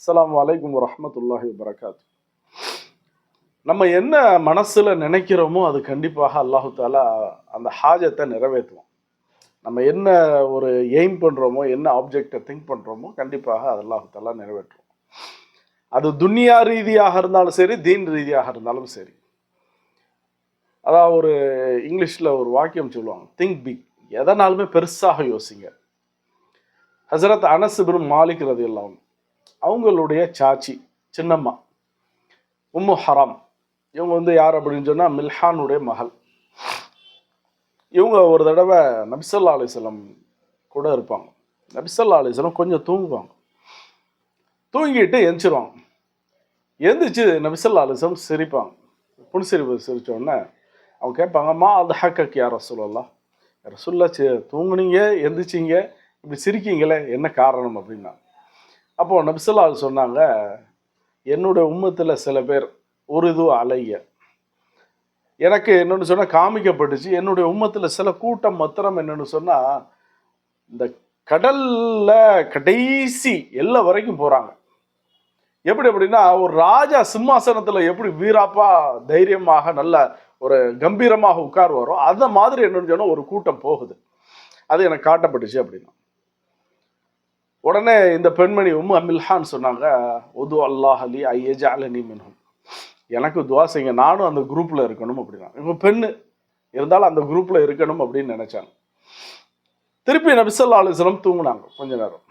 அஸ்ஸலாமு அலைக்கும் வரஹ்மத்துல்லாஹி வபரகாத்து. நம்ம என்ன மனசுல நினைக்கிறோமோ அது கண்டிப்பாக அல்லாஹு தாலா அந்த ஹாஜத்தை நிறைவேற்றுவோம். நம்ம என்ன ஒரு எய்ம் பண்றோமோ, என்ன ஆப்ஜெக்டை திங்க் பண்றோமோ கண்டிப்பாக அது அல்லாஹு தாலா நிறைவேற்றுவோம். அது துன்யா ரீதியாக இருந்தாலும் சரி, தீன் ரீதியாக இருந்தாலும் சரி. அதாவது ஒரு இங்கிலீஷ்ல ஒரு வாக்கியம் சொல்லுவாங்க, திங்க் பிக். எதனாலுமே பெருசாக யோசிங்க. ஹசரத் அனஸ் இப்னு மாலிக் ரலியல்லாஹு அன்ஹு அவங்களுடைய சாச்சி சின்னம்மா உம்மு ஹராம், இவங்க யார் அப்படின்னு சொன்னா மில்ஹானுடைய மகள். இவங்க ஒரு தடவை நபிசல்லா அலிஸ்லம் கூட இருப்பாங்க. நபிசல்லா அலிஸ்லம் கொஞ்சம் தூங்குவாங்க. தூங்கிட்டு எந்திரிச்சிருவாங்க. எந்திரிச்சு நபிசல்லா அலிஸ்லம் சிரிப்பாங்க. புன்சிரிப்பு சிரிச்ச உடனே அவங்க கேட்பாங்க, மா அது ஹக்கக் யார் ரசூலல்லாஹ், ரசூலுல்லாஹ் தூங்குனீங்க எந்திரிச்சிங்க இப்படி சிரிக்கீங்களே, என்ன காரணம் அப்படின்னா. அப்போ நபிசல்லா சொன்னாங்க, என்னுடைய உம்மத்துல சில பேர் ஒரு இது அலைய, எனக்கு என்னன்னு சொன்னா காமிக்கப்பட்டுச்சு, என்னுடைய உம்மத்துல சில கூட்டம் மாத்திரம் என்னன்னு சொன்னா இந்த கடல்ல கடைசி எல்லை வரைக்கும் போறாங்க. எப்படி அப்படின்னா, ஒரு ராஜா சிம்மாசனத்துல எப்படி வீராப்பா தைரியமாக நல்ல ஒரு கம்பீரமாக உட்காருவாரோ அந்த மாதிரி என்னன்னு சொன்னா ஒரு கூட்டம் போகுது. அது எனக்கு காட்டப்பட்டுச்சு அப்படின்னா. உடனே இந்த பெண்மணி மில்ஹான் சொன்னாங்க, உது அல்லாஹ் அலி ஐயஜஅலனி மின்ஹும், எனக்கு துவா செய்யுங்க, நானும் அந்த குரூப்ல இருக்கணும் அப்படின்னா. இவங்க பெண்ணு இருந்தாலும் அந்த குரூப்ல இருக்கணும் அப்படின்னு நினைச்சாங்க. திருப்பி நபி ஸல்லல்லாஹு அலைஹி வஸல்லம் தூங்குனாங்க. கொஞ்ச நேரம்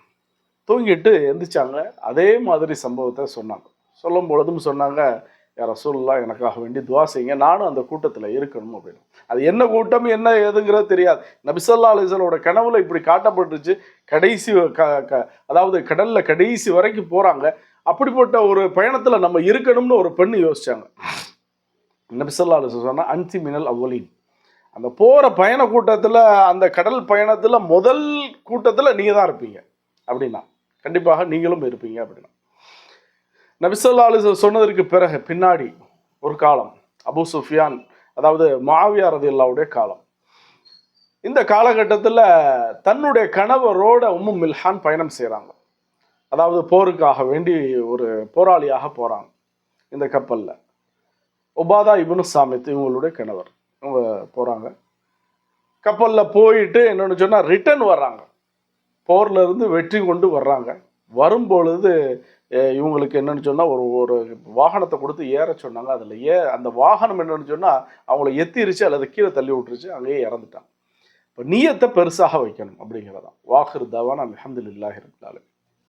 தூங்கிட்டு எந்திரிச்சாங்க. அதே மாதிரி சம்பவத்தை சொன்னாங்க. சொல்லும் பொழுதும் சொன்னாங்க, யா ரசூலுல்லாஹ் எனக்காக வேண்டி துவா செய்யுங்க, நானும் அந்த கூட்டத்தில் இருக்கணும் அப்படின்னு. அது என்ன கூட்டம் என்ன ஏதுங்கிறது தெரியாது. நபி ஸல்லல்லாஹு அலைஹி வஸல்லமோட கனவுல இப்படி காட்டப்பட்டுச்சு. கடைசி அதாவது கடல்ல கடைசி வரைக்கும் போறாங்க. அப்படிப்பட்ட ஒரு பயணத்துல நம்ம இருக்கணும்னு ஒரு பெண்ணு யோசிச்சாங்க. நபி ஸல்லல்லாஹு அலைஹி வஸல்லம் சொன்னா, அன்தி மினல் அவ்வலீன், அந்த போற பயண கூட்டத்துல, அந்த கடல் பயணத்துல முதல் கூட்டத்துல நீங்க தான் இருப்பீங்க அப்படின்னா. கண்டிப்பாக நீங்களும் இருப்பீங்க அப்படின்னா. நபி ஸல்லல்லாஹு அலைஹி வஸல்லம் சொன்னதற்கு பிறகு பின்னாடி ஒரு காலம், அபூ சுஃபியான் அதாவது முஆவியா ரலியல்லாஹுடைய காலம். இந்த காலகட்டத்தில் தன்னுடைய கணவரோட மில்ஹான் பயணம் செய்கிறாங்க. அதாவது போருக்காக வேண்டி ஒரு போராளியாக போகிறாங்க. இந்த கப்பலில் உபாதா இப்னு சாமித் இவங்களுடைய கணவர், இவங்க போகிறாங்க. கப்பலில் போயிட்டு என்னன்னு சொன்னால் ரிட்டர்ன் வர்றாங்க. போர்ல இருந்து வெற்றி கொண்டு வர்றாங்க. வரும்பொழுது இவங்களுக்கு என்னன்னு சொன்னால் ஒரு வாகனத்தை கொடுத்து ஏற சொன்னாங்க. அதில் அந்த வாகனம் என்னன்னு சொன்னால் அவங்கள எத்திருச்சு அல்லது கீழே தள்ளி விட்டுருச்சு, அங்கேயே இறந்துட்டாங்க. இப்போ நியத்தை பெருசாக வைக்கணும் அப்படிங்கிறதான். வாஹிர் தவானா அல்ஹம்துலில்லாஹி ரப்பில் ஆலமீன்.